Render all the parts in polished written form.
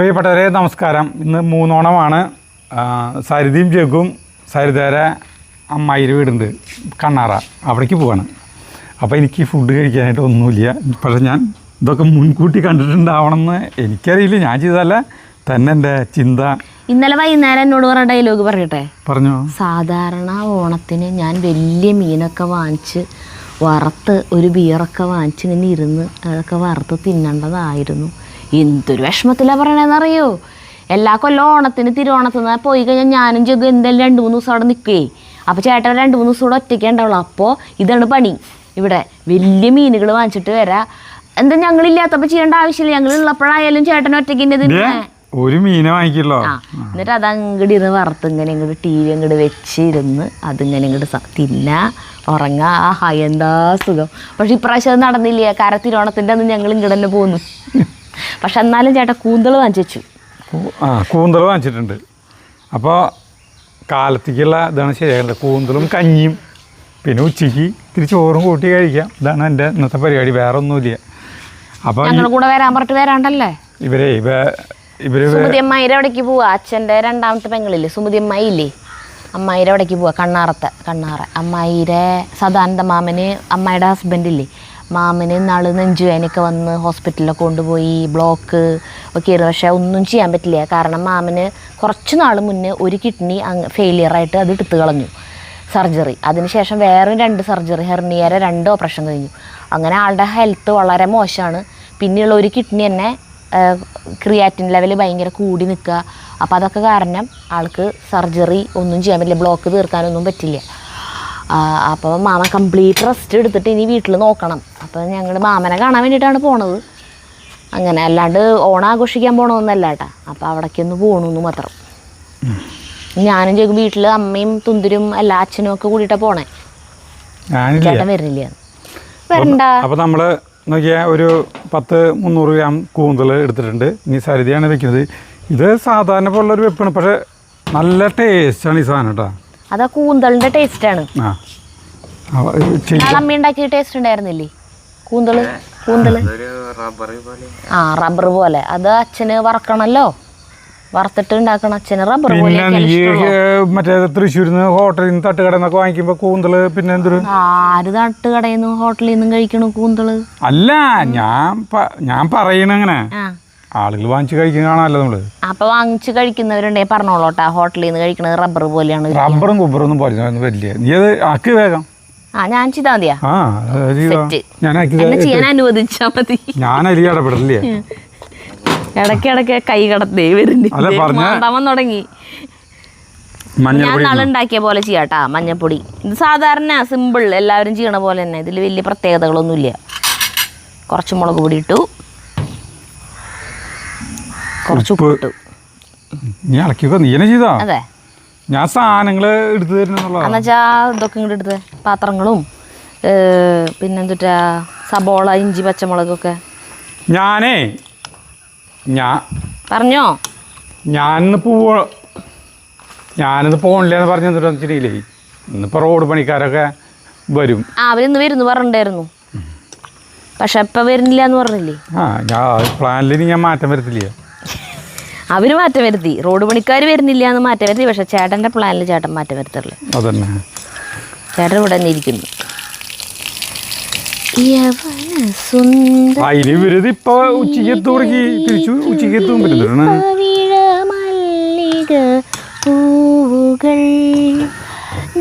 പ്രിയപ്പെട്ടവരെ നമസ്കാരം. ഇന്ന് മൂന്നോണമാണ്. സരിതയും ജഗും സരിതയുടെ അമ്മായിയുടെ വീടുണ്ട് കണ്ണാറ, അവിടേക്ക് പോവാണ്. അപ്പോൾ എനിക്ക് ഫുഡ് കഴിക്കാനായിട്ട് ഒന്നുമില്ല. പക്ഷേ ഞാൻ ഇതൊക്കെ മുൻകൂട്ടി കണ്ടിട്ടുണ്ടാവണമെന്ന് എനിക്കറിയില്ല, ഞാൻ ചെയ്തതല്ല, തന്നെ എൻ്റെ ചിന്ത. ഇന്നലെ വൈകുന്നേരം എന്നോട് പറഞ്ഞ ഡയലോഗ് പറയട്ടെ? പറഞ്ഞോ. സാധാരണ ഓണത്തിന് ഞാൻ വലിയ മീനൊക്കെ വാങ്ങിച്ച് വറുത്ത് ഒരു ബിയറൊക്കെ വാങ്ങിച്ച് ഇങ്ങനെ ഇരുന്ന് അതൊക്കെ വറുത്ത് തിന്നേണ്ടതായിരുന്നു. എന്തൊരു വിഷമത്തിലാണ് പറയണതെന്നറിയോ? എല്ലാ കൊല്ലം ഓണത്തിന് തിരുവോണത്തിന് പോയി കഴിഞ്ഞാൽ ഞാനും ജഗു എന്തായാലും 2-3 ദിവസം അവിടെ നിൽക്കുകയെ. അപ്പോൾ ചേട്ടൻ 2-3 ദിവസം കൂടെ ഒറ്റയ്ക്കേ ഉണ്ടാവുള്ളൂ. അപ്പോൾ ഇതാണ് പണി. ഇവിടെ വലിയ മീനുകൾ വാങ്ങിച്ചിട്ട് വരാം. എന്താ ഞങ്ങളില്ലാത്തപ്പോൾ ചെയ്യേണ്ട ആവശ്യമില്ല, ഞങ്ങൾ ഉള്ളപ്പോഴായാലും ചേട്ടൻ ഒറ്റയ്ക്ക് ഒരു മീനെ വാങ്ങിക്കല്ലോ. എന്നിട്ട് അത് അങ്ങോട്ട് ഇരുന്ന് വറുത്ത് ഇങ്ങനെ ഇങ്ങോട്ട് ടി വി അങ്ങോട്ട് വെച്ചിരുന്ന് അതിങ്ങനെ ഇങ്ങോട്ട് തിന്നാ ഉറങ്ങാ. ആഹാ എന്താ സുഖം. പക്ഷെ ഇപ്രാവശ്യം അത് നടന്നില്ല. തിരുവോണത്തിൻ്റെ അന്ന് ഞങ്ങൾ ഇങ്ങോട്ട് തന്നെ പോന്നു. പക്ഷെ എന്നാലും ചേട്ടാ കൂന്തൽ വാങ്ങിച്ചു. കൂന്തൽ വാങ്ങിച്ചിട്ടുണ്ട്. അപ്പോൾ കാലത്തേക്കുള്ള ഇതാണ് ശരിയാകേണ്ടത്. കൂന്തലും കഞ്ഞിയും പിന്നെ ഉച്ചയ്ക്ക് ഇത്തിരി ചോറും കൂട്ടി കഴിക്കാം. ഇതാണ് എൻ്റെ ഇന്നത്തെ പരിപാടി, വേറെ ഒന്നുമില്ല. അപ്പോൾ ഞങ്ങൾ കൂടെ വരാൻ പറഞ്ഞിട്ട് വരാണ്ടല്ലേ ഇവര് സുമതി അമ്മായിരെ അവിടേക്ക് പോവാ. അച്ഛൻ്റെ രണ്ടാമത്തെ പെങ്ങളില്ലേ സുമതി അമ്മായി ഇല്ലേ, അമ്മായിരെ അവിടേക്ക് പോവാ. കണ്ണാറ അമ്മായിരെ സദാനന്ദ മാമന്, അമ്മായിയുടെ ഹസ്ബൻഡില്ലേ മാമന് നാള് നെഞ്ചുവേനൊക്കെ വന്ന് ഹോസ്പിറ്റലിലൊക്കെ കൊണ്ടുപോയി, ബ്ലോക്ക് ഒക്കെ ആയിരുന്നു. പക്ഷേ ഒന്നും ചെയ്യാൻ പറ്റില്ല. കാരണം മാമന് കുറച്ച് നാൾ മുന്നേ ഒരു കിഡ്നി ഫെയിലിയറായിട്ട് അത് എടുത്തു കളഞ്ഞു, സർജറി. അതിനുശേഷം വേറെ 2 സർജറി, ഹെർണിയരെ 2 ഓപ്പറേഷൻ കഴിഞ്ഞു. അങ്ങനെ ആളുടെ ഹെൽത്ത് വളരെ മോശമാണ്. പിന്നെയുള്ള ഒരു കിഡ്നി തന്നെ ക്രിയാറ്റിൻ ലെവൽ ഭയങ്കര കൂടി നിൽക്കുക. അപ്പോൾ അതൊക്കെ കാരണം ആൾക്ക് സർജറി ഒന്നും ചെയ്യാൻ പറ്റില്ല, ബ്ലോക്ക് തീർക്കാനൊന്നും പറ്റില്ല. അപ്പോൾ മാമൻ കംപ്ലീറ്റ് റെസ്റ്റ് എടുത്തിട്ട് ഇനി വീട്ടിൽ നോക്കണം. അപ്പോൾ ഞങ്ങൾ മാമനെ കാണാൻ വേണ്ടിയിട്ടാണ് പോണത്. അങ്ങനെ അല്ലാണ്ട് ഓണം ആഘോഷിക്കാൻ പോകണമെന്നല്ല കേട്ടാ. അപ്പോൾ അവിടേക്കൊന്ന് പോകണമെന്ന് മാത്രം. ഞാനും ചോദിക്കും വീട്ടിൽ അമ്മയും തുന്തിരും എല്ലാ അച്ഛനും ഒക്കെ കൂടിയിട്ടാണ് പോണേ. ചേട്ടൻ വരുന്നില്ല. വരണ്ട. അപ്പോൾ നമ്മൾ നോക്കിയാൽ ഒരു 10-300 ഗ്രാം കൂന്തൽ എടുത്തിട്ടുണ്ട്. ഇനി സരിതയാണ് വെക്കുന്നത്. ഇത് സാധാരണ പോലുള്ളൊരു വെപ്പാണ്, പക്ഷേ നല്ല ടേസ്റ്റാണ് ഈ സാധനം കേട്ടോ. അതാ കൂന്തളിൻ്റെ ടേസ്റ്റാണ്. അമ്മ ഉണ്ടാക്കിയ ടേസ്റ്റ് ഉണ്ടായിരുന്നില്ലേ കൂന്തള്? റബ്ബർ പോലെ. അത് അച്ഛന് വറക്കണല്ലോ, വറുത്തിട്ട് ഉണ്ടാക്കണം. അച്ഛന് റബ്ബർ പോലെ. മറ്റേ തൃശ്ശൂരിന്ന് ഹോട്ടലിൽ നിന്ന് തട്ടുകടയിൽ നിന്നൊക്കെ വാങ്ങിക്കുമ്പോ കൂന്തള് പിന്നെ എന്തൊരു ആര് തട്ടുകടയിൽ നിന്നും ഹോട്ടലിൽ നിന്നും കഴിക്കണു കൂന്തള്? അല്ല, ഞാൻ പറയണങ്ങനെ ആളുകൾ വാങ്ങിച്ച് കഴിക്കുന്ന കാണാമല്ലോ നമ്മള്. അപ്പൊ വാങ്ങിച്ച് കഴിക്കുന്നവരുണ്ടെങ്കിൽ പറഞ്ഞോളൂട്ടാ, ഹോട്ടലിൽ നിന്ന് കഴിക്കണത് റബ്ബർ പോലെയാണ്. റബ്ബറും കുബറൊന്നും വലിയ നീ അത് ആക്കി വേഗം. ഞാൻ ചെയ്താ മതിയാ? ഞാൻ അനുവദിച്ചാ മതി. ഞാൻ അരി ഇടപെടില്ലേ. ഇടയ്ക്കിടയ്ക്ക് കൈ കടത്തേ വരുന്നുണ്ടാവാൻ തുടങ്ങി. ഞാൻ നാളുണ്ടാക്കിയ പോലെ ചെയ്യാട്ടാ. മഞ്ഞപ്പൊടി ഇത് സാധാരണ സിമ്പിൾ എല്ലാവരും ചെയ്യണ പോലെ തന്നെ. ഇതിൽ വലിയ പ്രത്യേകതകളൊന്നുമില്ല. കുറച്ച് മുളക് പൊടി ഇട്ടു, കുറച്ച് ഉപ്പ് ഇട്ടു. നീ ഇളക്കിക്കോ, നീ തന്നെ ചെയ്താ? അതെ, ഞാൻ സാധനങ്ങൾ എടുത്തു തരുന്നുള്ള എന്നുവെച്ചാ ഇതൊക്കെ ഇങ്ങോട്ട് എടുത്ത് പാത്രങ്ങളും പിന്നെന്തുട്ടാ സബോള, ഇഞ്ചി, പച്ചമുളകൊക്കെ. പറഞ്ഞോ. ഞാനിന്ന് പോണില്ലെന്ന് പറഞ്ഞില്ലേ. ഇന്നിപ്പോൾ റോഡ് പണിക്കാരൊക്കെ വരും. അവരിന്ന് വരുന്നു പറഞ്ഞിട്ടുണ്ടായിരുന്നു, പക്ഷെ ഇപ്പം വരുന്നില്ല എന്ന് പറഞ്ഞില്ലേ. പ്ലാനിൽ ഞാൻ മാറ്റം വരുത്തില്ല. അവര് മാറ്റം വരുത്തി, റോഡ് പണിക്കാർ വരുന്നില്ല എന്ന് മാറ്റം വരുത്തി. പക്ഷെ ചേട്ടൻ്റെ പ്ലാനിൽ ചേട്ടൻ മാറ്റം വരുത്തല്ലേ. അതന്നെ, ചേട്ടൻ ഇവിടെ തന്നെ ഇരിക്കുന്നു. ഇപ്പൊ ഉച്ചക്കെത്തും പൂവുകൾ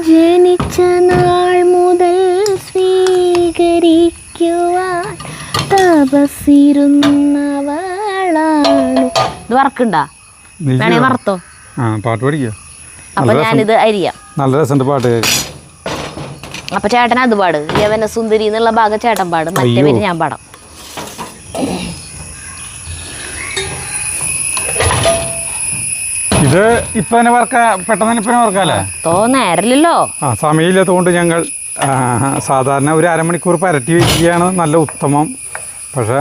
ജനിച്ച നാൾ മുതൽ സ്വീകരിക്കുവാൻ തപസ്സിരുന്നവളാണ്. ഇത് വറക്കണ്ടാ? വേണേ വറുത്തോ. പാട്ട് പഠിക്കുക. അപ്പൊ ഞാനിത് അരിയാം. നല്ല രസമുണ്ട് പാട്ട്. അപ്പൊ ചേട്ടൻ അത് പാട്. യവന സുന്ദരി എന്നുള്ള ഭാഗം ചേട്ടൻ പാടും, മറ്റേ പേര് ഞാൻ പാടാം. ഇത് ഇപ്പൊ തന്നെ പെട്ടെന്ന് ഇപ്പൊ വറക്കാല്ലേ? നേരല്ലോ. സമയമില്ലാത്തതുകൊണ്ട് ഞങ്ങൾ സാധാരണ ഒരു അരമണിക്കൂർ പരട്ടി വയ്ക്കുകയാണ് നല്ല ഉത്തമം. പക്ഷെ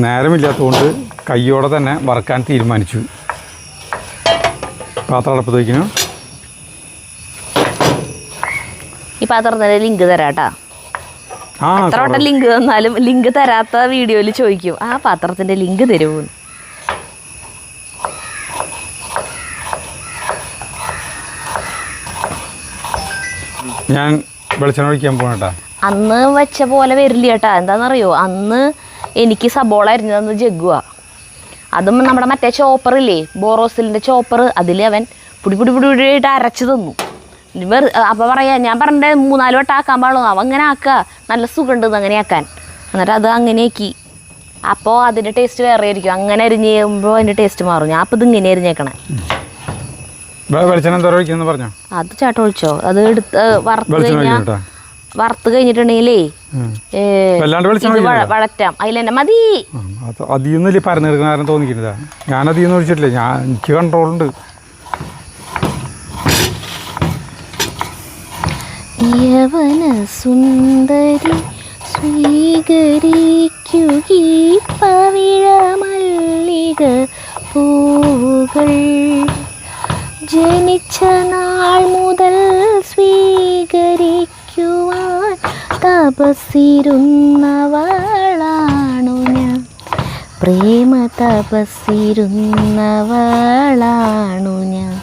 നേരമില്ലാത്തതുകൊണ്ട് കയ്യോടെ തന്നെ വറക്കാൻ തീരുമാനിച്ചു. പാത്രം അടുപ്പത്ത് വയ്ക്കുന്നു. ഈ പാത്രത്തിൻ്റെ ലിങ്ക് തരാം കേട്ടോ. ആ എത്ര വട്ടം ലിങ്ക് തന്നാലും ലിങ്ക് തരാത്ത വീഡിയോയിൽ ചോദിക്കും ആ പാത്രത്തിൻ്റെ ലിങ്ക് തരുമോ. ഞാൻ വെളിച്ചെണ്ണ ഒഴിക്കാൻ പോകണേട്ടാ. അന്ന് വെച്ച പോലെ വരില്ല കേട്ടാ. എന്താണെന്നറിയോ, അന്ന് എനിക്ക് സബോള അരിഞ്ഞതെന്ന് ജഗ്ഗുവാ. അതും നമ്മുടെ മറ്റേ ചോപ്പറില്ലേ, ബോറോസിലിൻ്റെ ചോപ്പർ, അതിൽ അവൻ പുടിയായിട്ട് അരച്ച് തന്നു. അപ്പോൾ പറയാ, ഞാൻ പറഞ്ഞിട്ട് 3-4 വട്ടം ആക്കാൻ പാടുള്ളൂ. അവൻ അങ്ങനെ ആക്കുക, നല്ല സുഖമുണ്ടെന്ന് അങ്ങനെ ആക്കാൻ. എന്നിട്ട് അത് അങ്ങനെയാക്കി. അപ്പോൾ അതിൻ്റെ ടേസ്റ്റ് വേറെ ആയിരിക്കും. അങ്ങനെ അരിഞ്ഞ് കഴിയുമ്പോൾ അതിൻ്റെ ടേസ്റ്റ് മാറും. ഞാൻ അപ്പോൾ ഇത് ഇങ്ങനെ അരിഞ്ഞേക്കണേ. വെളിച്ചെണ്ണ എന്തോരം ഒഴിക്കുന്നു പറഞ്ഞോ? അത് ചേട്ടൻ ഒഴിച്ചോ. അത് എടുത്ത് വറുത്ത് കഴിഞ്ഞിട്ടുണ്ടെങ്കിലേ വഴറ്റാം. അതിലെന്നെ മതി. അതിൽ പരന്നെടുക്കുന്ന കാരണം തോന്നിക്കുന്നതാ. ഞാനതിൽ ഒഴിച്ചിട്ടില്ല. എനിക്ക് കൺട്രോളുണ്ട്. യവന സുന്ദരി സ്വീകരിക്കുകീ പവിഴമല്ലിക പൂവുകൾ, ജനിച്ച നാൾ മുതൽ സ്വീകരിക്കുവാൻ തപസ്സിരുന്നവളാണു ഞാൻ, പ്രേമ തപസ്സിരുന്നവളാണു ഞാൻ.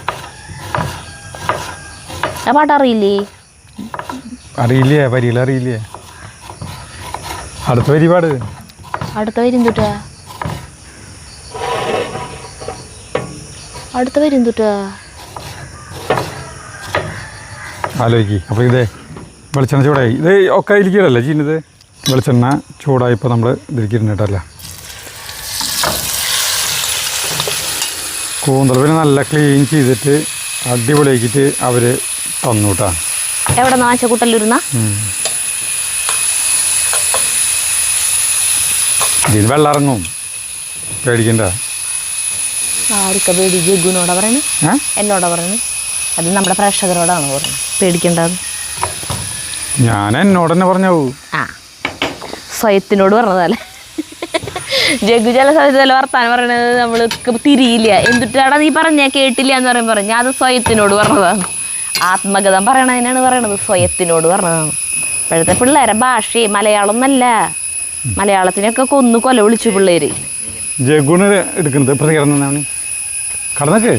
ആ പാട്ടറിയില്ലേ? അറിയില്ലേ? വരിയിൽ അറിയില്ലേ? അടുത്ത വരി പാട്. അടുത്ത വരി എന്തുട്ടാ? അടുത്ത വരി എന്തുട്ടാ? ആലോചിക്ക്. അപ്പോൾ ഇതേ വെളിച്ചെണ്ണ ചൂടായി. ഇത് ഒക്കെ ഇരിക്കലല്ലേ ചെയ്യുന്നത്. വെളിച്ചെണ്ണ ചൂടായപ്പോൾ നമ്മൾ ഇതിരിക്കിരുന്നിട്ടല്ല. കൂന്തൽ പിന്നെ നല്ല ക്ലീൻ ചെയ്തിട്ട് അടിപൊളിയാക്കിയിട്ട് അവർ തന്നു കേട്ടോ. എവിടെ നിന്ന് വാങ്ങിച്ച കൂട്ടല്ലൂരുന്ന? ഇതിന് വെള്ളം ഇറങ്ങും, പേടിക്കണ്ട. ആർക്ക പേടി? ജഗ്ഗുനോടാ പറയണേ? എന്നോടാ പറയണേ? അത് നമ്മുടെ പ്രേക്ഷകരോടാണ് പറയുന്നത് പേടിക്കണ്ടെന്ന്. ഞാൻ എന്നോട് തന്നെ പറഞ്ഞു. ആ, സ്വയത്തിനോട് പറഞ്ഞതല്ലേ. ജഗ്ഗു ചില സമയത്ത് ചില വർത്താനം പറയണത് നമ്മൾക്ക് തിരിയില്ല. എന്തിട്ടാടാ നീ പറഞ്ഞാൽ കേട്ടില്ല എന്ന് പറയുമ്പോൾ പറഞ്ഞു അത് സ്വയത്തിനോട് പറഞ്ഞതാണ്. ആത്മഗതം പറയണതിനാണ് പറയണത്, സ്വയത്തിനോട് പറഞ്ഞതാണ്. ഇപ്പോഴത്തെ പിള്ളേരെ ഭാഷയെ മലയാളം എന്നല്ല, മലയാളത്തിനൊക്കെ കൊല വിളിച്ചു പിള്ളേര്. ജഗ്ഗുണ് എടുക്കുന്നത് പ്രതികരണം കടന്നൊക്കെ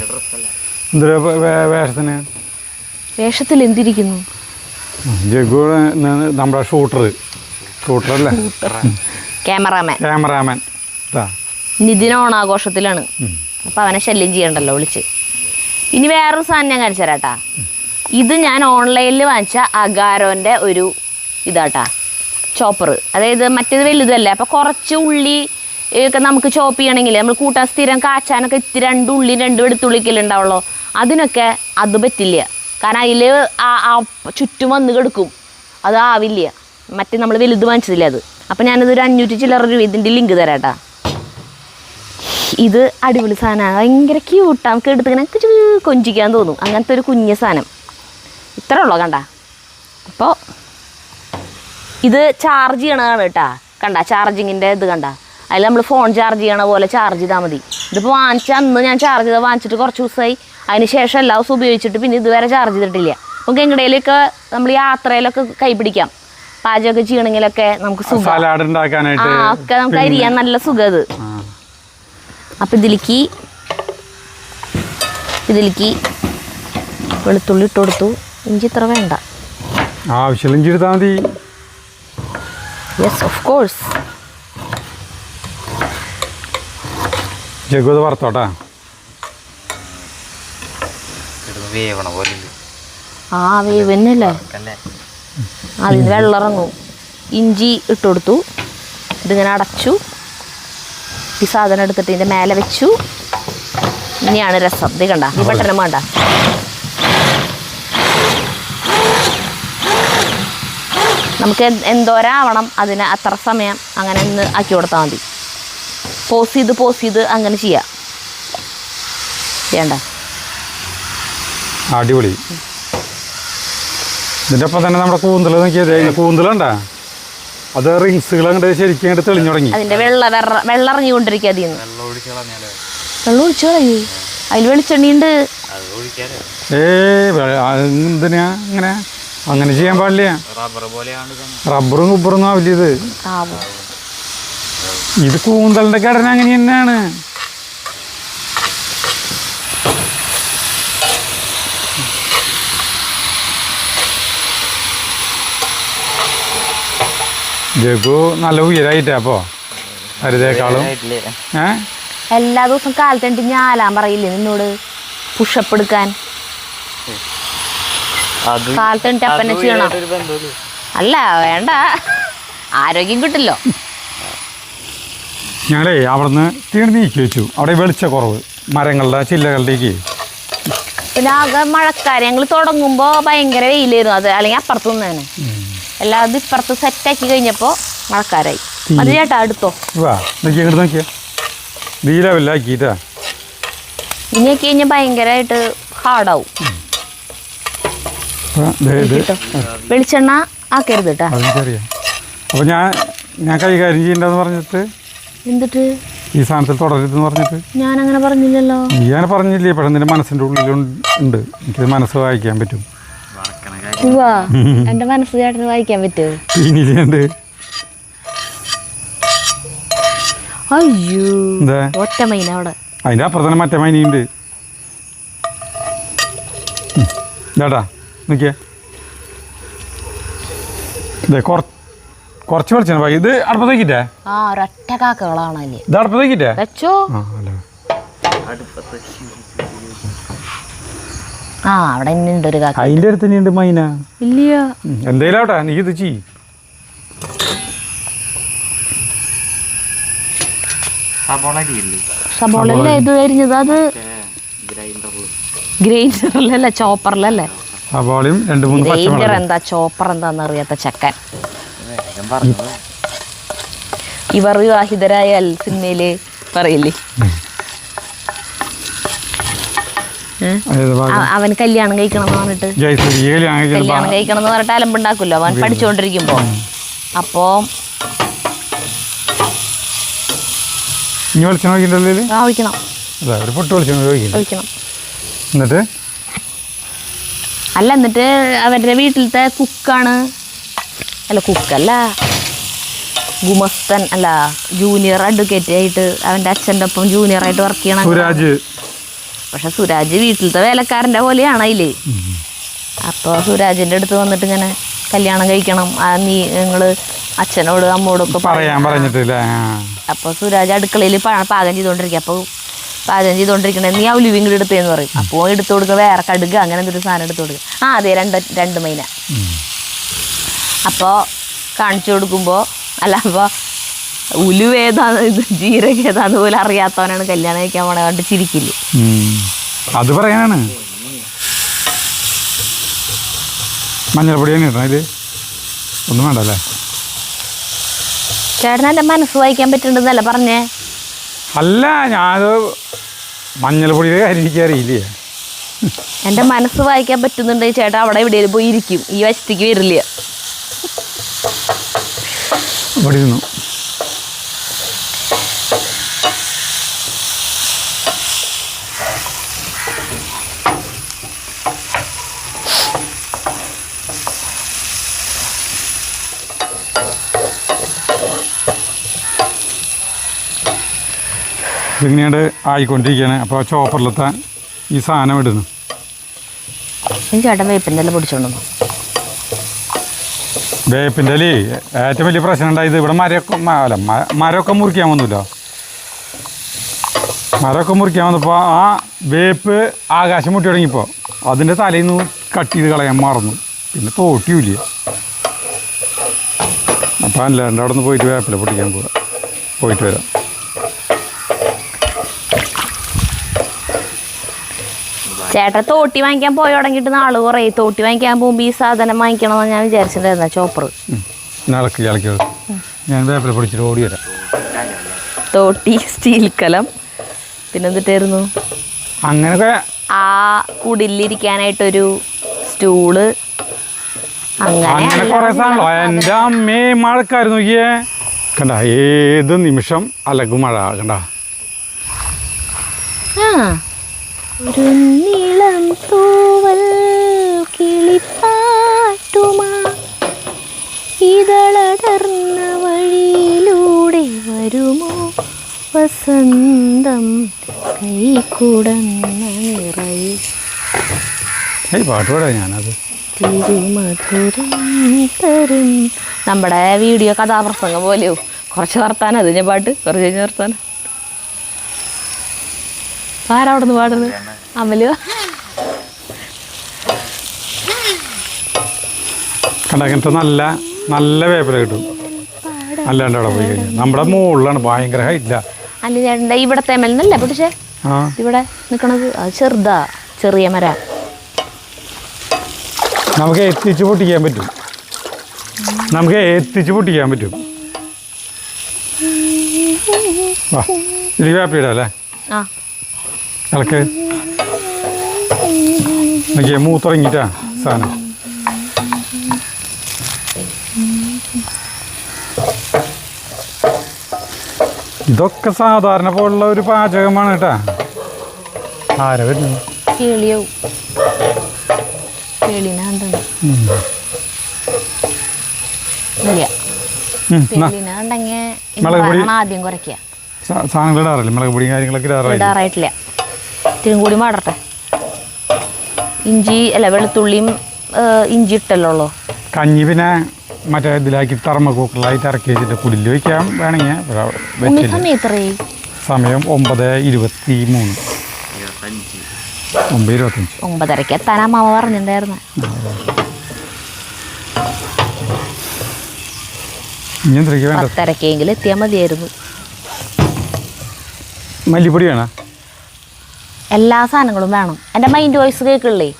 എന്തൊരു വേഷത്തിന്. വേഷത്തിൽ എന്തിരിക്കുന്നു? ജഗ്ഗു നമ്മുടെ ഷൂട്ടറല്ലേ, ക്യാമറാമാൻ. നിതിൻ ഓണാഘോഷത്തിലാണ്. അപ്പം അവനെ ശല്യം ചെയ്യണ്ടല്ലോ വിളിച്ച്. ഇനി വേറൊരു സാധനം ഞാൻ കാണിച്ചു തരാട്ടാ. ഇത് ഞാൻ ഓൺലൈനിൽ വാങ്ങിച്ച അഗാരോൻ്റെ ഒരു ഇതാട്ടാ, ചോപ്പർ. അതായത് മറ്റേത് വലുതല്ലേ. അപ്പോൾ കുറച്ച് ഉള്ളി ഒക്കെ നമുക്ക് ചോപ്പ് ചെയ്യണമെങ്കിൽ നമ്മൾ കൂട്ടാൻ സ്ഥിരം കാച്ചാനൊക്കെ ഇത്തിരി 2 ഉള്ളി 2 വെളുത്തുള്ളിക്കല്ലേ ഉണ്ടാവുള്ളൂ. അതിനൊക്കെ അത് പറ്റില്ല. കാരണം അതിൽ ആ ചുറ്റും വന്ന് കിടക്കും, അത് ആവില്ല. മറ്റേ നമ്മൾ വലുത് വാങ്ങിച്ചതില്ല അത്. അപ്പം ഞാനതൊരു 500 ചില്ലറ രൂപ ഇതിൻ്റെ ലിങ്ക് തരാട്ടാ. ഇത് അടിപൊളി സാധനമാണ്, ഭയങ്കര ക്യൂട്ടാണ്. നമുക്ക് എടുത്തിങ്ങനെ കൊഞ്ചിക്കാൻ തോന്നും. അങ്ങനത്തെ ഒരു കുഞ്ഞ് സാധനം ഇത്ര ഉള്ളോ കണ്ട. അപ്പോൾ ഇത് ചാർജ് ചെയ്യണതാണ് കേട്ടാ. കണ്ട ചാർജിങ്ങിൻ്റെ ഇത് കണ്ട. അതിൽ നമ്മൾ ഫോൺ ചാർജ് ചെയ്യണ പോലെ ചാർജ് ചെയ്താൽ മതി. ഇതിപ്പോൾ വാങ്ങിച്ച അന്ന് ഞാൻ ചാർജ് ചെയ്ത് വാങ്ങിച്ചിട്ട് കുറച്ച് ദിവസമായി. അതിന് ശേഷം എല്ലാ ദിവസവും ഉപയോഗിച്ചിട്ട് പിന്നെ ഇതുവരെ ചാർജ് ചെയ്തിട്ടില്ല. നമുക്ക് എങ്ങടയിലൊക്കെ നമ്മൾ യാത്രയിലൊക്കെ കൈ പിടിക്കാം. പാചകമൊക്കെ ചെയ്യണമെങ്കിലൊക്കെ നമുക്ക് സുഖം. ഒക്കെ നമുക്ക് അരിയാൻ നല്ല സുഖം അത്. അപ്പം ഇതിലേക്ക് വെളുത്തുള്ളി ഇട്ട് കൊടുത്തു. ഇഞ്ചി ഇത്ര വേണ്ട, ആവശ്യമില്ല ഇഞ്ചി എടുത്താൽ മതി. Yes of course. ജഗ്ഗു വറുത്തോട്ടാ. ആ വേവ് തന്നെയല്ലേ, അതിന് വെള്ളം ഇറങ്ങും. ഇഞ്ചി ഇട്ട് കൊടുത്തു. ഇതിങ്ങനെ അടച്ചു. ഈ സാധനം എടുത്തിട്ട് ഇതിൻ്റെ മേലെ വെച്ചു. ഇനിയാണ് രസം. ഇത് കണ്ട, ഈ പെട്ടെന്ന് വേണ്ട. നമുക്ക് എന്തോരാവണം അതിന് അത്ര സമയം അങ്ങനെ ഒന്ന് ആക്കി കൊടുത്താൽ മതി. പോസ് ചെയ്ത് അങ്ങനെ ചെയ്യാം. ചെയ്യണ്ട. അടിപൊളി. ഇതിൻ്റെ ഒപ്പം തന്നെ നമ്മുടെ കൂന്തൽ നോക്കിയത്, കൂന്തലുണ്ടാ അത് റിങ്സുകൾ അങ്ങോട്ട് ശരിക്കും അങ്ങോട്ട് തെളിഞ്ഞു തുടങ്ങി. അതിൻ്റെ വെള്ളം ഇറങ്ങിക്കൊണ്ടിരിക്കുക. അതിൽ നിന്ന് വെള്ളം ഒഴിച്ചു കളയേ. അതിൽ വെളിച്ചെണ്ണയുണ്ട്. എന്തിനാ അങ്ങനെ അങ്ങനെ ചെയ്യാൻ പാടില്ല. റബ്ബർ പോലെയാണ് റബ്ബറും കുബ്ബറൊന്നും ആവില്ല ഇത്. ആവും. ഇത് കൂന്തലിൻ്റെ ഘടന അങ്ങനെ തന്നെയാണ്. ജഗു നല്ല ഉയരായിട്ടാ അപ്പോൾ ഹരിതേക്കാളും. എല്ലാ ദിവസവും കാലത്ത് ഞാലാൻ പറയില്ലേ നിന്നോട് പുഷപ്പ് എടുക്കാൻ? കാലത്ത് അപ്പനെ ചെയ്യണം. അല്ല വേണ്ട, ആരോഗ്യം കിട്ടില്ലോ. ഞങ്ങളേ അവിടുന്ന് തീർന്ന് നീക്കി വെച്ചു. അവിടെ വെളിച്ച കുറവ് മരങ്ങളുടെ ചില്ലകളുടേക്ക്. പിന്നെ ആകെ മഴക്കാലം ഞങ്ങൾ തുടങ്ങുമ്പോൾ ഭയങ്കര വെയിലായിരുന്നു. അത് അല്ലെങ്കിൽ അപ്പുറത്ത് നിന്നേനെ. എല്ലാതും ഇപ്പുറത്ത് സെറ്റാക്കി കഴിഞ്ഞപ്പോൾ മഴക്കാരായി. അത് ചേട്ടാ എടുത്തോ. വാ നോക്കി അങ്ങോട്ട് നോക്കിയാ ഈ ലെവലാക്കിട്ടാ. ഇനിയൊക്കെ കഴിഞ്ഞാൽ ഭയങ്കരമായിട്ട് ഹാർഡാവും. വെളിച്ചെണ്ണ ആക്കരുത് കേട്ടാ. അതെനിക്കറിയാം. അപ്പോൾ ഞാൻ കൈകാര്യം ചെയ്യണ്ടെന്ന് പറഞ്ഞിട്ട് എന്നിട്ട് ഈ സാധനത്തിൽ തുടരരുതെന്ന് പറഞ്ഞിട്ട് ഞാൻ അങ്ങനെ പറഞ്ഞില്ലല്ലോ. ഞാൻ പറഞ്ഞില്ലേ, പക്ഷെ നിന്റെ മനസ്സിൻ്റെ ഉള്ളിലുണ്ട്. എനിക്കത് മനസ്സ് വായിക്കാൻ പറ്റും. എന്റെ മനസ്സ് ചേട്ടന് വായിക്കാൻ പറ്റുമോ? ഇനിയിലുണ്ട്. അയ്യോ എന്താ ഒറ്റ മൈന അവിടെ. അതിൻ്റെ അപ്പുറത്ത് തന്നെ മറ്റേ മൈനിയുണ്ട്. ചേട്ടാ നോക്കിയേ, ഇതേ കുറച്ച് വെളിച്ചാണ് ബാക്കി. ഇത് അടുപ്പത്തേക്കിട്ടേ? ആ ഒരൊറ്റ കാക്കകളാണല്ലേ. ഇത് അടുപ്പത്തേക്കിട്ടേ വെച്ചോ. ആ അവിടെ ഉണ്ട് ഒരു കാക്ക. അതിൻ്റെ അടുത്ത് തന്നെയുണ്ട് മൈന. ഇല്ലയോ? എന്തായാലും ആവട്ടെ, നീ ഇത് ചെയ്യ്. സബോളല്ലേ ഇത് അരിഞ്ഞത്? അത് ഗ്രൈൻഡറിലല്ലേ ചോപ്പറിലല്ലേ? സബോളയും 2-3 ഗ്രൈൻഡർ എന്താ ചോപ്പർ എന്താന്ന് അറിയാത്ത ചക്കൻ. ഇവർ വിവാഹിതരായാൽ സിനിമയില് പറയില്ലേ, അവൻ കല്യാണം കഴിക്കണം എന്ന് പറഞ്ഞിട്ട് കല്യാണം കഴിക്കണം എന്ന് പറഞ്ഞിട്ട് അലമ്പുണ്ടാക്കുമല്ലോ അവൻ പഠിച്ചുകൊണ്ടിരിക്കുമ്പോ. അപ്പോ ഒഴിക്കണം. എന്നിട്ട് അല്ല, എന്നിട്ട് അവരുടെ വീട്ടിലത്തെ കുക്കാണ്, അല്ല കുക്കല്ല, ഗുമസ്തൻ അല്ല ജൂനിയർ അഡ്വക്കേറ്റ് ആയിട്ട് അവൻ്റെ അച്ഛൻ്റെ ഒപ്പം ജൂനിയറായിട്ട് വർക്ക് ചെയ്യണം സുരാജ്. പക്ഷെ സുരാജ് വീട്ടിലത്തെ വേലക്കാരൻ്റെ പോലെയാണ് അതില്. അപ്പോൾ സുരാജിൻ്റെ അടുത്ത് വന്നിട്ട് ഇങ്ങനെ കല്യാണം കഴിക്കണം, നിങ്ങൾ അച്ഛനോട് അമ്മോടൊക്കെ പറയാൻ പറഞ്ഞിട്ടില്ല. അപ്പോൾ സുരാജ് അടുക്കളയിൽ പാകം ചെയ്തുകൊണ്ടിരിക്കുക. അപ്പോൾ പാചകം ചെയ്തുകൊണ്ടിരിക്കണേ നീ ആ ഉലുവയും കൂടി എടുത്തേന്ന് പറയും. അപ്പോൾ എടുത്തു കൊടുക്കുക, വേറെ കടുക് അങ്ങനെ എന്തൊരു സാധനം എടുത്തു കൊടുക്കുക. ആ അതെ, രണ്ട് മൈന. അപ്പോൾ കാണിച്ചു കൊടുക്കുമ്പോൾ അല്ല, അപ്പോൾ ഉലുവ ഏതാന്ന് ഇത് ജീരക ഏതാന്ന് പോലും അറിയാത്തവനാണ് കല്യാണം കഴിക്കാൻ പോണ കണ്ട് ചിരിക്കില്ല. അത് പറയാനാണ്. മഞ്ഞൾപ്പൊടി തന്നെ ഇടണം അതിൽ, ഒന്നും വേണ്ടല്ലേ? ചേട്ടൻ എൻ്റെ മനസ്സ് വായിക്കാൻ പറ്റുന്നുണ്ടെന്നല്ല പറഞ്ഞേ. അല്ല, ഞാനത് മഞ്ഞൾപ്പൊടിയുടെ കാര്യം എനിക്കറിയില്ലേ. എൻ്റെ മനസ്സ് വായിക്കാൻ പറ്റുന്നുണ്ടെങ്കിൽ ചേട്ടാ അവിടെ എവിടെയും പോയി ഇരിക്കും, ഈ വശത്തേക്ക് വരില്ല. ഇവിടെ ഇരുന്നു. ഇതിങ്ങനെയാണ്ട് ആയിക്കൊണ്ടിരിക്കുകയാണ്. അപ്പോൾ ചോപ്പറിലെത്താൻ ഈ സാധനം ഇടുന്നു. ചേട്ടൻ വേപ്പിൻ്റെ എല്ലാം പൊടിച്ചോണ്ടു. വേപ്പിൻ്റെ അല്ലേ ഏറ്റവും വലിയ പ്രശ്നം ഉണ്ടായത് ഇവിടെ മരമൊക്കെ മുറിക്കാൻ വന്നല്ലോ. മരമൊക്കെ മുറിക്കാൻ വന്നപ്പോൾ ആ വേപ്പ് ആകാശം മുട്ടി തുടങ്ങിയപ്പോൾ അതിൻ്റെ തലയിൽ നിന്ന് കട്ട് ചെയ്ത് കളയാൻ മറന്നു. പിന്നെ തോട്ടിയില്ല. അപ്പം അല്ലാണ്ട് അവിടെ നിന്ന് പോയിട്ട് വേപ്പില പൊട്ടിക്കാൻ പോയിട്ട് വരാം. ചേട്ടൻ തോട്ടി വാങ്ങിക്കാൻ പോയി തുടങ്ങിയിട്ട് നാള് കുറേ. തോട്ടി വാങ്ങിക്കാൻ പോകുമ്പോൾ ഈ സാധനം വാങ്ങിക്കണമെന്ന് ഞാൻ വിചാരിച്ചിട്ടുണ്ടായിരുന്ന ചോപ്പർ. ഇളക്കി ഞാൻ വേപ്പില പൊടിച്ചിട്ട് ഓടി വരാം. തോട്ടി, സ്റ്റീൽ കലം, പിന്നെ എന്തിട്ടായിരുന്നു അങ്ങനെയൊക്കെ ആ കുടിലിരിക്കാനായിട്ടൊരു സ്റ്റൂള്, അങ്ങനെ കുറേ സാധനങ്ങളോ. എൻ്റെ അമ്മേ മഴക്കാര് നോക്കിയേ കണ്ട, ഏത് നിമിഷം അലകും മഴ കണ്ട. ഒരു നീളം തൂവൽ കിളിപ്പാട്ട് നീട്ടുമാ ഇതളടർന്ന വഴിയിലൂടെ വരുമോ വസന്തം കൈക്കുടന്ന നിറയിൽ പാട്ട് പാടാ ഞാനത് തിരുമധുരം തരും. നമ്മുടെ വീഡിയോ കഥാപ്രസംഗം പോലെയോ കുറച്ച് വർത്താനം അത് ഞാൻ പാട്ട് കുറച്ച് കഴിഞ്ഞ് വർത്താനം. ആരാ അവിടെ നിന്ന് പാടുന്നത്? അമല് കണ്ടങ്ങനത്തെ നല്ല നല്ല വേപ്പില കിട്ടും. അല്ലാണ്ട് അവിടെ പോയി കഴിഞ്ഞാൽ നമ്മുടെ മുകളിലാണ് ഭയങ്കര ഹൈറ്റില്ല. അല്ല ചേട്ടൻ്റെ ഇവിടത്തെ എമ്മലല്ലേ പക്ഷേ ഇവിടെ നിൽക്കണത് അത് ചെറുതാ, ചെറിയ മര. നമുക്ക് എത്തിച്ച് പൊട്ടിക്കാൻ പറ്റും. വാ ഇത് വേപ്പിലിടാം അല്ലേ? ആ ഇളക്ക് നോക്കിയേ മൂത്തുറങ്ങിട്ടാ സാധനം. ഇതൊക്കെ സാധാരണ പോലുള്ള ഒരു പാചകമാണ് കേട്ടാ. ആരാ വരുന്നത്? കേളിയാവും. കേളിനാണ്ടെങ്കിൽ ആദ്യം കുറയ്ക്കുക. സാധനങ്ങൾ ഇടാറില്ല, മുളക് പൊടി കാര്യങ്ങളൊക്കെ ഇടാറായിട്ടില്ല. ഇത്തിരി കൂടി മാടട്ടെ. ഇഞ്ചി അല്ല വെളുത്തുള്ളിയും ഇഞ്ചി ഇട്ടല്ലോ. കഞ്ഞി പിന്നെ മറ്റേ ഇതിലാക്കി തർമ്മ കുക്കറിലായിട്ട് ഇറക്കി വെച്ചിട്ട് പുല്ല് വയ്ക്കാൻ വേണമെങ്കിൽ സമയം 9:23 9:25 9:30 എത്താനാ മാമ പറഞ്ഞിട്ടുണ്ടായിരുന്നു. ഇനി എന്തൊക്കെ വേണ്ട? 10:30 എത്തിയാൽ മതിയായിരുന്നു. മല്ലിപ്പൊടി വേണം, എല്ലാ സാധനങ്ങളും വേണം. എൻ്റെ മൈൻഡ് വോയിസ് കേൾക്കില്ലേ?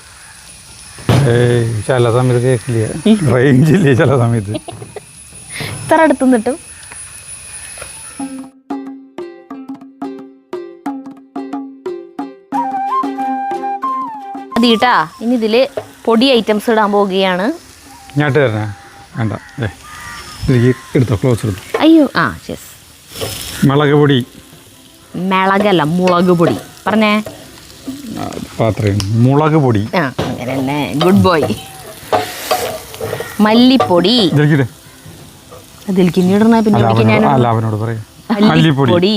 ചില സമയത്ത് കേൾക്കില്ല, റേഞ്ചില്ലേ ചില സമയത്ത്. ഇത്ര അടുത്ത് നിന്നിട്ടും അതീട്ടാ. ഇനി ഇതിൽ പൊടി ഐറ്റംസ് ഇടാൻ പോവുകയാണ്. ഞാട്ട് തരണേ? വേണ്ട, ഇതിലേക്ക് എടുത്തോ, ക്ലോസ് എടുത്തോ. അയ്യോ ആ യെസ്. മുളക് പൊടി, മുളകല്ല മുളക് പൊടി പറഞ്ഞേ. പാത്രം മുളക് പൊടി. ആ അങ്ങനെ തന്നെ, ഗുഡ് ബോയ്. മല്ലിപ്പൊടി അതിലേക്ക് ഇടണ. പിന്നെ അവനോട് പറയാം. മല്ലിപ്പൊടി,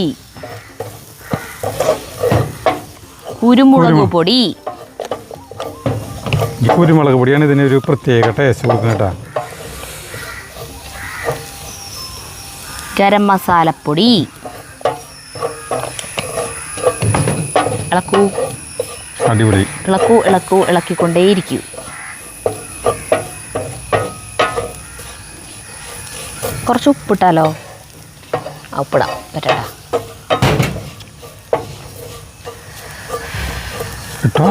കുരുമുളക് പൊടി. ഈ കുരുമുളക് പൊടിയാണ് ഇതിനൊരു പ്രത്യേക ടേസ്റ്റ് കൊടുക്കുന്നത് കേട്ടോ. ഗരം മസാലപ്പൊടി. ഇളക്കൂ, അടിപൊളി. ഇളക്കൂ ഇളക്കൂ ഇളക്കിക്കൊണ്ടേയിരിക്കൂ. കുറച്ച് ഉപ്പിട്ടാലോ? ഉപ്പിടാം, പറ്റട്ടാ. കിട്ടോ?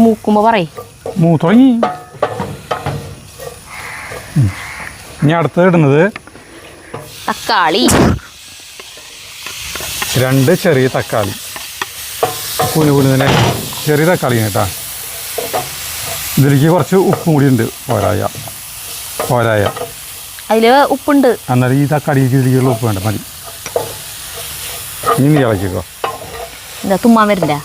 മൂക്കുമ്പോ പറയ്. മൂത്തുടങ്ങി. ഇനി അടുത്തത് ഇടുന്നത് തക്കാളി. 2 ചെറിയ തക്കാളി, കുനുകുനുതന്നെ ചെറിയ തക്കാളി കേട്ടാ. ഇതിലേക്ക് കുറച്ച് ഉപ്പും കൂടി ഉണ്ട്, പോരായ. അതില് ഉപ്പുണ്ട്. എന്നാലും ഈ തക്കാളി ഇതിലേക്കുള്ള ഉപ്പ് വേണ്ട, മതി. ഇനി ഇളക്കിക്കോ. എന്താ തുമ്മാൻ വരില്ല?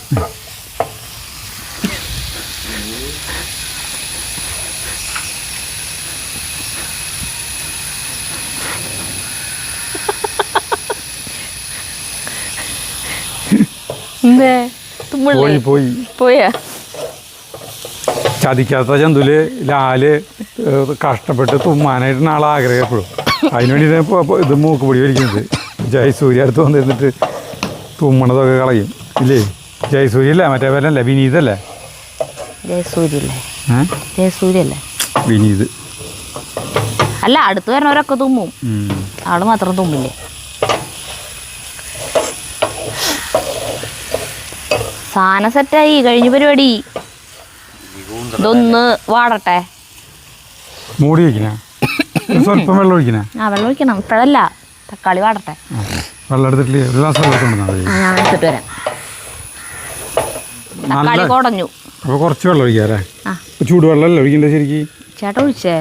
പോയാ ചതിക്കാത്ത ചന്തുല് ലാല് കഷ്ടപ്പെട്ട് തുമ്മാനായിട്ട് നാളെ ആഗ്രഹപ്പെടും. അതിനുവേണ്ടി ഇത് മൂക്ക് പൊടി വലിക്കുന്നത്. ജയസൂര്യ അടുത്ത് വന്നിരുന്നിട്ട് തുമ്മണതൊക്കെ കളയും ഇല്ലേ? ജയസൂര്യ അല്ലേ, മറ്റേ പേരല്ലേ, വിനീതല്ലേ? ജയസൂര്യല്ലേ വിനീത് അല്ല. അടുത്ത് വരുന്നവരൊക്കെ തുമ്മും, ആള് മാത്രം തുമ്മില്ലേ. സാധനം സെറ്റായി, കഴിഞ്ഞ പരിപാടി. ഇതൊന്ന് വാടട്ടെ. മൂടി വയ്ക്കണ, സ്വല്പം വെള്ളം ഒഴിക്കണ. വെള്ളം ഒഴിക്കണം ഇപ്പോഴല്ല, തക്കാളി വാടട്ടെ. വെള്ളം എടുത്തിട്ടില്ലേ? ഒരു ഗ്ലാസ് വെള്ളം ഞാൻ എടുത്തിട്ട് വരാം. തക്കാളി കുടഞ്ഞു. അപ്പോൾ കുറച്ച് വെള്ളം ഒഴിക്കാം അല്ലേ? ചൂടുവെള്ളമല്ലേ ഒഴിക്കണ്ടേ ശരിക്കും? ചേട്ടാ ഒഴിച്ചേ,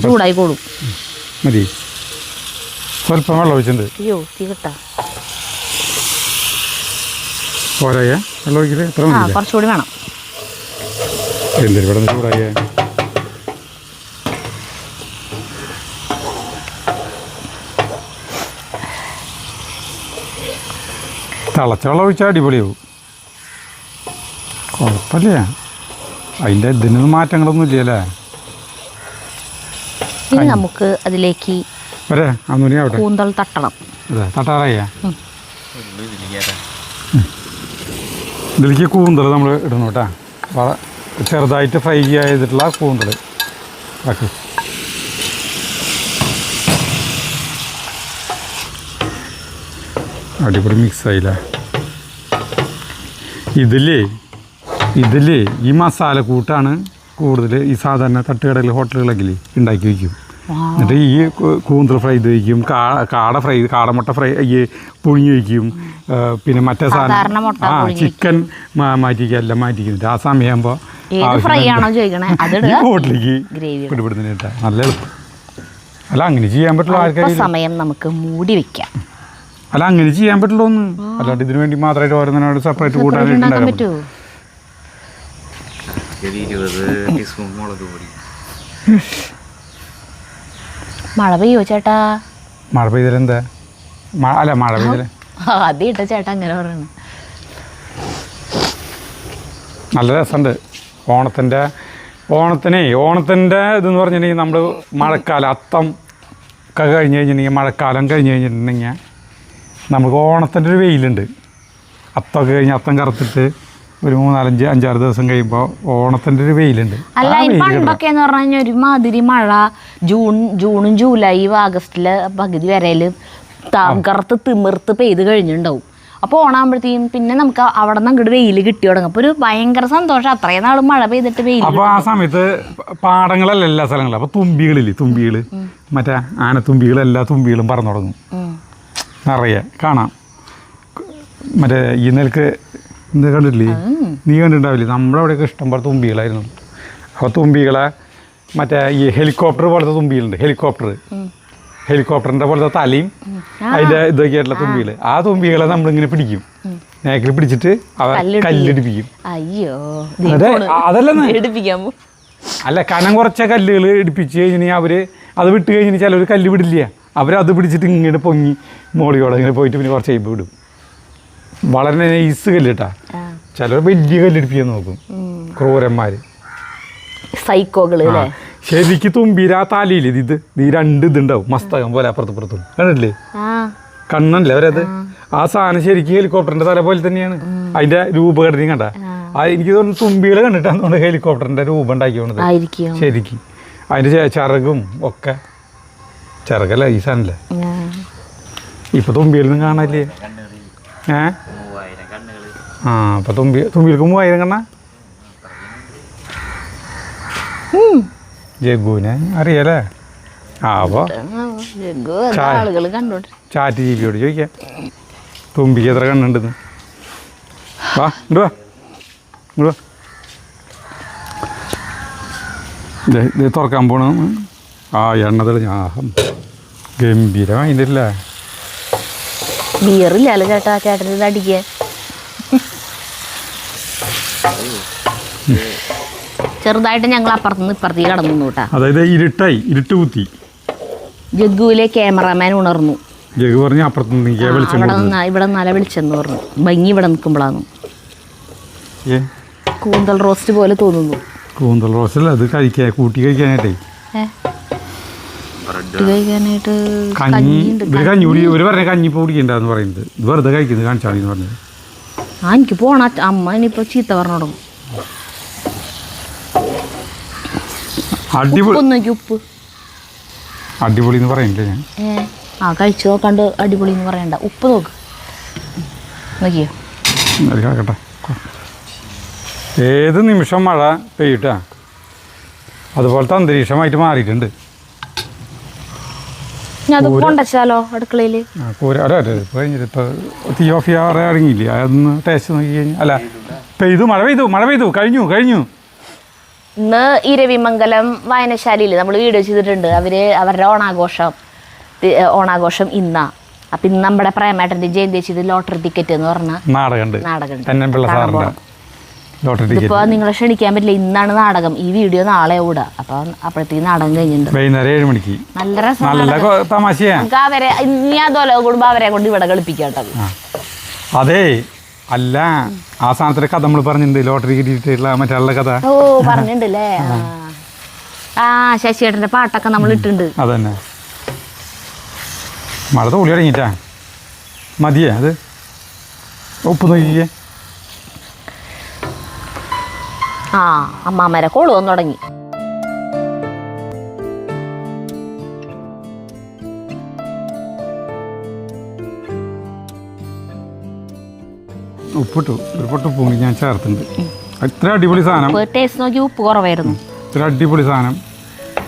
ചൂടായിക്കോളും. മതി, സ്വല്പം വെള്ളം ഒഴിച്ചിട്ടുണ്ട്. അയ്യോ തീ കിട്ടാ. പോരായ വെള്ളം ഒഴിക്കല്? എത്ര മതി? കുറച്ചുകൂടി വേണം. എന്തൊരു ഇവിടെ ചൂടായ തിളച്ച വെള്ളം ഒഴിച്ചാൽ അടിപൊളിയാവും. കുഴപ്പമില്ല, അതിൻ്റെ ഇതിനൊന്നും മാറ്റങ്ങളൊന്നും ഇല്ലല്ലേ. ഇനി നമുക്ക് അതിലേക്ക് വരെ അന്നൂരി ആവട്ടെ. കൂന്തൽ തട്ടണം. അതെ, തട്ടാറായ ഇതിലേക്ക് കൂന്തൽ നമ്മൾ ഇടണം കേട്ടോ. ചെറുതായിട്ട് ഫ്രൈ ചെയ്തിട്ടുള്ള കൂന്തൽ ആക്കി. അടിപൊളി മിക്സ് ആയില്ലേ. ഇതില് ഈ മസാല കൂട്ടാണ് കൂടുതൽ ഈ സാധാരണ തട്ടുകടയിൽ ഹോട്ടലുകളൊക്കെ ഉണ്ടാക്കി വയ്ക്കും. എന്നിട്ട് ഈ കൂന്തൽ ഫ്രൈ ചെയ്ത് വയ്ക്കും, കാടമുട്ട ഫ്രൈ പുഴുങ്ങി വയ്ക്കും, പിന്നെ മറ്റേ സാധനം ചിക്കൻ മാറ്റിക്കുക, എല്ലാം മാറ്റിക്കുന്നുണ്ട്. ആ സമയമാകുമ്പോൾ ഹോട്ടലിലേക്ക് പിടിപെടുന്നതിന് കേട്ടോ നല്ല എളുപ്പം. അല്ല അങ്ങനെ ചെയ്യാൻ പറ്റുള്ളൂ. ആർക്കാരും സമയം നമുക്ക് മൂടി വെക്കാം. അല്ല അങ്ങനെ ചെയ്യാൻ പറ്റുള്ളൂ ഒന്ന്, അല്ലാണ്ട് ഇതിനു വേണ്ടി മാത്രമായിട്ട് ഓരോന്നിനോട് സെപ്പറേറ്റ് കൂട്ടാനായിട്ട് പറ്റുമോ? മഴ പെയ്യോ ചേട്ടാ? മഴ പെയ്തലെന്താ? അല്ല മഴ പെയ്തല്ലേ ആദ്യം ഇട്ട ചേട്ടാ അങ്ങനെ പറയണം. നല്ല രസമുണ്ട്. ഓണത്തിൻ്റെ ഇതെന്ന് പറഞ്ഞിട്ടുണ്ടെങ്കിൽ നമ്മൾ മഴക്കാലം അത്തം ഒക്കെ കഴിഞ്ഞ് കഴിഞ്ഞിട്ടുണ്ടെങ്കിൽ, മഴക്കാലം കഴിഞ്ഞ് കഴിഞ്ഞിട്ടുണ്ടെങ്കിൽ നമുക്ക് ഓണത്തിൻ്റെ ഒരു വെയിലുണ്ട്. അത്തമൊക്കെ കഴിഞ്ഞ് അത്തം കറുത്തിട്ട് ഒരു 3-4-5-6 ദിവസം കഴിയുമ്പോൾ ഓണത്തിൻ്റെ ഒരു വെയിലുണ്ട്. അല്ല ഈ പണ്ടൊക്കെ എന്ന് പറഞ്ഞു കഴിഞ്ഞാൽ ഒരുമാതിരി മഴ ജൂണും ജൂലൈ ആഗസ്റ്റിലെ പകുതി വരയില് കറുത്ത് തിമിർത്ത് പെയ്ത് കഴിഞ്ഞിട്ടുണ്ടാവും. അപ്പോൾ ഓണാകുമ്പോഴത്തേക്കും പിന്നെ നമുക്ക് അവിടെ നിന്ന് അങ്ങോട്ട് വെയിൽ കിട്ടി തുടങ്ങും. അപ്പോൾ ഒരു ഭയങ്കര സന്തോഷം. അത്രയും നാൾ മഴ പെയ്തിട്ട് വെയിൽ. അപ്പോൾ ആ സമയത്ത് പാടങ്ങളല്ല എല്ലാ സ്ഥലങ്ങളും. അപ്പോൾ തുമ്പികൾ മറ്റേ ആനത്തുമ്പികൾ, എല്ലാ തുമ്പികളും പറന്നു തുടങ്ങും. നിറയെ കാണാം. മറ്റേ ഈ നെൽക്ക് എന്താ കണ്ടിട്ടില്ലേ? നീ കണ്ടിട്ടുണ്ടാവില്ലേ? നമ്മുടെ അവിടെയൊക്കെ ഇഷ്ടം പോലെ തുമ്പികളായിരുന്നു. അപ്പോൾ തുമ്പികളെ മറ്റേ ഈ ഹെലികോപ്റ്റർ പോലത്തെ തുമ്പികളുണ്ട്. ഹെലികോപ്റ്ററിൻ്റെ പോലത്തെ തലയും അതിൻ്റെ ഇതൊക്കെ ആയിട്ടുള്ള തുമ്പികൾ. ആ തുമ്പികളെ നമ്മളിങ്ങനെ പിടിക്കും, നേക്കിൽ പിടിച്ചിട്ട് കല്ലിടിപ്പിക്കും. അതെ, അതല്ലെന്ന് അല്ല, കനം കുറച്ച കല്ലുകൾ ഇടിപ്പിച്ച് കഴിഞ്ഞാൽ അവർ അത് വിട്ട് കഴിഞ്ഞാൽ ചിലർ കല്ല് വിടില്ല. അവരത് പിടിച്ചിട്ട് ഇങ്ങനെ പൊങ്ങി മോളിയോടെ ഇങ്ങനെ പോയിട്ട് പിന്നെ കുറച്ച് കഴിയുമ്പോൾ വിടും. വളരെ നൈസ് കല്ല് കേട്ടാ. ചിലർ വലിയ കല്ലിടിപ്പിക്കാൻ നോക്കും, ക്രൂരന്മാർ, സൈക്കോകൾ. ശരിക്ക് തുമ്പീര തലയിൽ ഈ 2 ഇതുണ്ടാവും, മസ്തകം പോലെ അപ്പുറത്തും കണ്ടിട്ടില്ലേ? കണ്ണല്ലേ അവരത്. ആ സാധനം ശരിക്കും ഹെലികോപ്റ്ററിന്റെ തല പോലെ തന്നെയാണ്. അതിന്റെ രൂപഘടനയും കണ്ട. എനിക്ക് തോന്നുന്നു തുമ്പികളെ കണ്ടിട്ടാണ് ഹെലികോപ്റ്ററിന്റെ രൂപം ഉണ്ടാക്കിയോണത് ശരിക്കും. അതിന്റെ ചിറകും ഒക്കെ, ചിറകല്ല ഈ സാധനല്ലേ. ഇപ്പൊ തുമ്പികളൊന്നും കാണാല്ലേ? അപ്പൊ തുമ്പികൾക്ക് 3000 കണ്ണ. ജഗ്ഗുവിനെ അറിയാലേ? അപ്പോൾ ചാറ്റ് ജീവിയോട് ചോദിക്കാം തുമ്പിക്ക് എത്ര കണ്ണുണ്ടെന്ന്. വാ ഇങ്ങോട്ട് വാ, ഇങ്ങോട്ട് വാ. ഇത് തുറക്കാൻ പോണ ആ എണ്ണ തെളിഞ്ഞ ഗംഭീരമായിട്ടില്ല. ബിയറില്ലല്ലോ ചേട്ടാ, ചേട്ടൻ ഇത് അടിക്കാൻ. ചെറുതായിട്ട് ഞങ്ങൾ അപ്പുറത്തുനിന്ന് ഇപ്പുറത്തേക്ക് കടന്നു കേട്ടാ. അതായത് ഇരുട്ട് കുത്തി. ജഗ്ഗുവിലെ ക്യാമറാമാൻ ഉണർന്നു. ജഗ്ഗു പറഞ്ഞു അപ്പുറത്തുനിന്ന് ഇവിടെ നല്ല വിളിച്ചെന്ന് പറഞ്ഞു. ഭംഗി ഇവിടെ നിൽക്കുമ്പോഴാണ് കൂന്തൽ റോസ്റ്റ് പോലെ തോന്നുന്നു. കൂന്തൽ റോസ്റ്റ് അല്ല, അത് കൂട്ടി കഴിക്കാനായിട്ടേ. കഞ്ഞി ഒരു പറഞ്ഞ കഞ്ഞിപ്പോ കുടിക്കണ്ടെന്ന് പറയുന്നത്. ഇത് വെറുതെ കഴിക്കുന്നത് കാണിച്ചാണെന്ന് പറഞ്ഞത്. എനിക്ക് പോണ അമ്മ ഇനിയിപ്പോ ചീത്ത പറഞ്ഞു തുടങ്ങും. ഉപ്പ് അടിപൊളി എന്ന് പറയണ്ടേ ഞാൻ. കഴിച്ചു നോക്കാണ്ട് അടിപൊളി എന്ന് പറയണ്ട. ഉപ്പ് നോക്കിയോ? കേട്ടെ, ഏത് നിമിഷം മഴ പെയ്യട്ടാ, അതുപോലത്തെ അന്തരീക്ഷമായിട്ട് മാറിയിട്ടുണ്ട്. കൊണ്ടച്ചാലോ അടുക്കളയിൽ കഴിഞ്ഞിട്ട് തീ ഓഫ് ചെയ്യാറെ ഇറങ്ങിയില്ലേ? അതൊന്ന് ടേസ്റ്റ് നോക്കി കഴിഞ്ഞാൽ. അല്ല, മഴ പെയ്തു കഴിഞ്ഞു. ഇന്ന് ഇരവിമംഗലം വായനശാലയിൽ നമ്മൾ വീഡിയോ ചെയ്തിട്ടുണ്ട്. അവരുടെ ഓണാഘോഷം ഇന്നാ. അപ്പം ഇന്ന് നമ്മുടെ പ്രേമേട്ടൻ്റെ ജയന്തി ചെയ്ത് ലോട്ടറി ടിക്കറ്റ് എന്ന് പറഞ്ഞ നാടകം. ഇപ്പോൾ നിങ്ങളെ ക്ഷണിക്കാൻ പറ്റില്ല, ഇന്നാണ് നാടകം. ഈ വീഡിയോ നാളെ ഓടുക. അപ്പം അപ്പോഴത്തേക്ക് നാടകം കഴിഞ്ഞിട്ടുണ്ട്. വൈകുന്നേരം 7 മണിക്ക്. നല്ല രസം. നമുക്ക് അവരെ ഇനി അതുപോലെ കൂടുമ്പോൾ അവരെ കൊണ്ട് ഇവിടെ കളിപ്പിക്കാം കേട്ടോ. അതേ അല്ല ആ സാധനത്തിൻ്റെ കഥ നമ്മൾ പറഞ്ഞിട്ടുണ്ട് ലോട്ടറി കിട്ടിയിട്ടുള്ള മറ്റുള്ള കഥ. ഓ പറഞ്ഞിട്ടുണ്ടല്ലേ. ആ ശശിയേട്ടൻ്റെ പാട്ടൊക്കെ നമ്മൾ ഇട്ടിട്ടുണ്ട്. അതന്നെ മഴ തോളി തുടങ്ങിയിട്ടാ മതിയേ അത് ഉപ്പ് നോക്കിയേ. ആ അമ്മാമ്മേരെ കോള് വന്നു തുടങ്ങി. ഉപ്പിട്ടു ഒരു പൊട്ട് ഉപ്പും ഞാൻ ചേർത്തുണ്ട്. ഇത്ര അടിപൊളി സാധനം. ടേസ്റ്റ് നോക്കി ഉപ്പ് കുറവായിരുന്നു. ഇത്ര അടിപൊളി സാധനം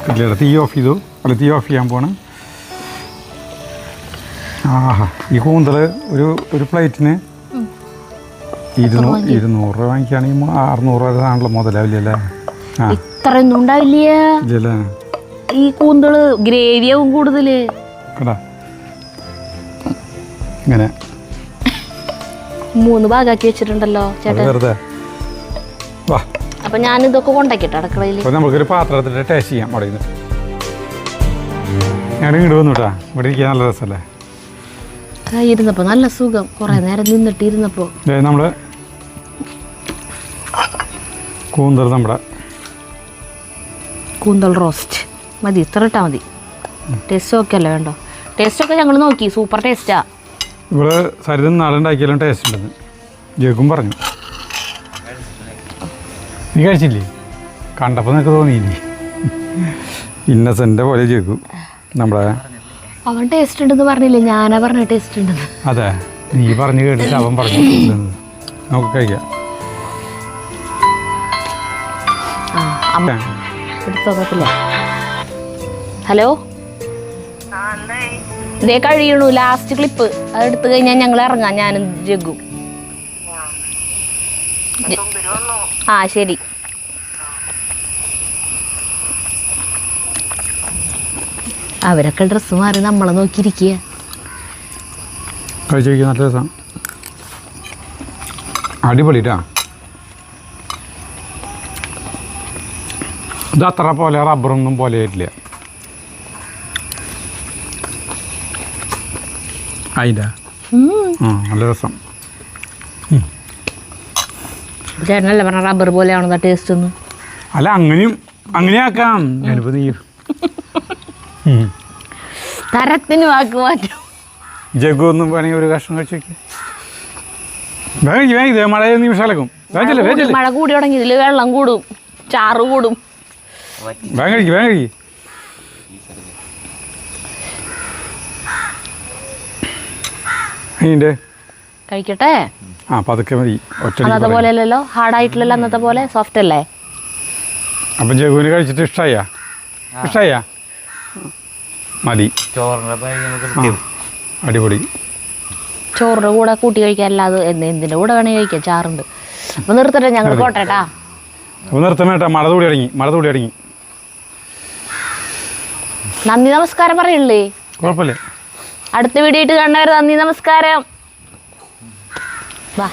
കിട്ടില്ല. തീ ഓഫ് ചെയ്തു. അല്ല തീ ഓഫ് ചെയ്യാൻ പോണ്. ആഹാ ഈ കൂന്തൽ ഒരു പ്ലേറ്റിന് 200 രൂപ വാങ്ങിക്കുകയാണെങ്കിൽ 600 രൂപ സാധനമുള്ള മുതലാവില്ലല്ലേ? ആ ഇത്രയൊന്നും ഉണ്ടാവില്ല. ഇല്ലല്ലേ? ഈ കൂന്തള് ഗ്രേവിയാവും കൂടുതൽ. കേട്ടാ ഇങ്ങനെ 3 ഭാഗമാക്കി വെച്ചിട്ടുണ്ടല്ലോ ചേട്ടാ. വെറുതെ വാ. അപ്പൊ ഞാൻ ഇതൊക്കെ കൊണ്ടാക്കിട്ടെ അടുക്കളയിൽ. അപ്പോൾ നമുക്കൊരു പാത്രത്തിൻ്റെ ടേസ്റ്റ് ചെയ്യാം. അവിടെ നിന്ന് ഞാൻ ഇങ്ങോട്ട് വന്നു കേട്ടാ. ഇവിടെ ഇരിക്കാൻ നല്ല രസമല്ലേ? ഇരുന്നപ്പോ നല്ല സുഖം. കുറെ നേരം നിന്നിട്ട് ഇരുന്നപ്പോ നമ്മൾ കൂന്തൽ നമ്മുടെ കൂന്തൽ റോസ്റ്റ് മതി. ഇത്ര ഇട്ടാൽ മതി. ടേസ്റ്റ് ഒക്കെ അല്ലേ വേണ്ടോ? ടേസ്റ്റൊക്കെ ഞങ്ങൾ നോക്കി. സൂപ്പർ ടേസ്റ്റാ. ഇവിടെ സരിത നാളുണ്ടാക്കിയാലും ടേസ്റ്റ് ഉണ്ടെന്ന് ജഗും പറഞ്ഞു. നീ കഴിച്ചില്ലേ? കണ്ടപ്പോൾ നിനക്ക് തോന്നിയില്ലേ? ഇന്നസെൻ്റെ പോലെ ജഗു നമ്മുടെ. അവൻ ടേസ്റ്റ് ഉണ്ടെന്ന് പറഞ്ഞില്ലേ? ഞാനാ പറഞ്ഞ ടേസ്റ്റ് ഉണ്ടെന്ന്. അതെ നീ പറഞ്ഞു കേട്ടിട്ട് അവൻ പറഞ്ഞു. നമുക്ക് കഴിക്കാം. എടുത്തോക്കത്തില്ല. ഹലോ ഇതേ കഴിയണു ലാസ്റ്റ് ക്ലിപ്പ്. അത് എടുത്തു കഴിഞ്ഞാൽ ഞങ്ങൾ ഇറങ്ങാം. ഞാനും ജഗ്ഗും. ആ ശരി. അവരൊക്കെ ഡ്രസ്സ് മാറി നമ്മളെ നോക്കിയിരിക്കുക. കഴിച്ചു കഴിക്കാൻ നല്ല രസം. അടിപൊളിട്ടാ. ഇത് അത്ര പോലെ റബ്ബറൊന്നും പോലെ ആയിട്ടില്ല. അതിൻ്റെ നല്ല രസം. ചേട്ടനല്ലേ പറഞ്ഞ റബ്ബർ പോലെയാണോ ടേസ്റ്റ് ഒന്ന്? അല്ല അങ്ങനെയാക്കാം. ഞാനിപ്പോൾ നീ തരത്തിന് വാക്ക് മാറ്റും. ജഗു ഒന്നും വേണമെങ്കിൽ ഒരു കഷ്ണം കഴിച്ചു നോക്കി. ഇതേ മഴ നിമിഷാലക്കും. മഴ കൂടി തുടങ്ങി. ഇതിൽ വെള്ളം കൂടും, ചാറ് കൂടും. വേഗം കഴിക്കും. അതിൻ്റെ കഴിക്കട്ടെ. ആ പതുക്കെ മതി. അന്നത്തെ പോലെ അല്ലല്ലോ, ഹാർഡായിട്ടില്ലല്ലോ അന്നത്തെ പോലെ. സോഫ്റ്റ് അല്ലേ? അപ്പം ജഗുവിന് കഴിച്ചിട്ട് ഇഷ്ടമായ മതി. അടിപൊളി. ചോറിൻ്റെ കൂടെ കൂട്ടി കഴിക്കാൻ. അല്ലാതെ എന്തിൻ്റെ കൂടെ വേണമെങ്കിൽ കഴിക്കാം. ചാറുണ്ട്. അപ്പം നിർത്തട്ടെ, ഞങ്ങൾ പോട്ടേട്ടാ. അപ്പോൾ നിർത്തമേട്ടാ. മഴ തൂടി തുടങ്ങി. നന്ദി നമസ്കാരം പറയുള്ളേ. കുഴപ്പമില്ല. അടുത്ത വീഡിയോ ആയിട്ട് കാണുന്നവരെ നന്ദി നമസ്കാരം. വാ.